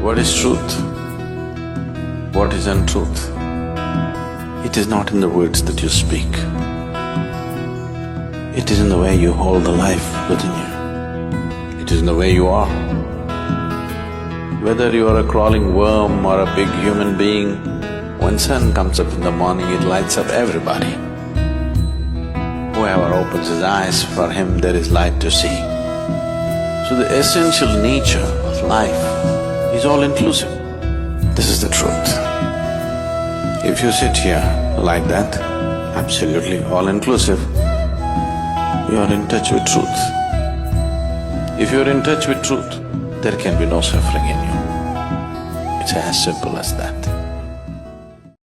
What is truth? What is untruth? It is not in the words that you speak. It is in the way you hold the life within you. It is in the way you are. Whether you are a crawling worm or a big human being, when sun comes up in the morning, it lights up everybody. Whoever opens his eyes, for him there is light to see. So the essential nature of life is all-inclusive. This is the truth. If you sit here like that, absolutely all-inclusive, you are in touch with truth. If you are in touch with truth, there can be no suffering in you. It's as simple as that.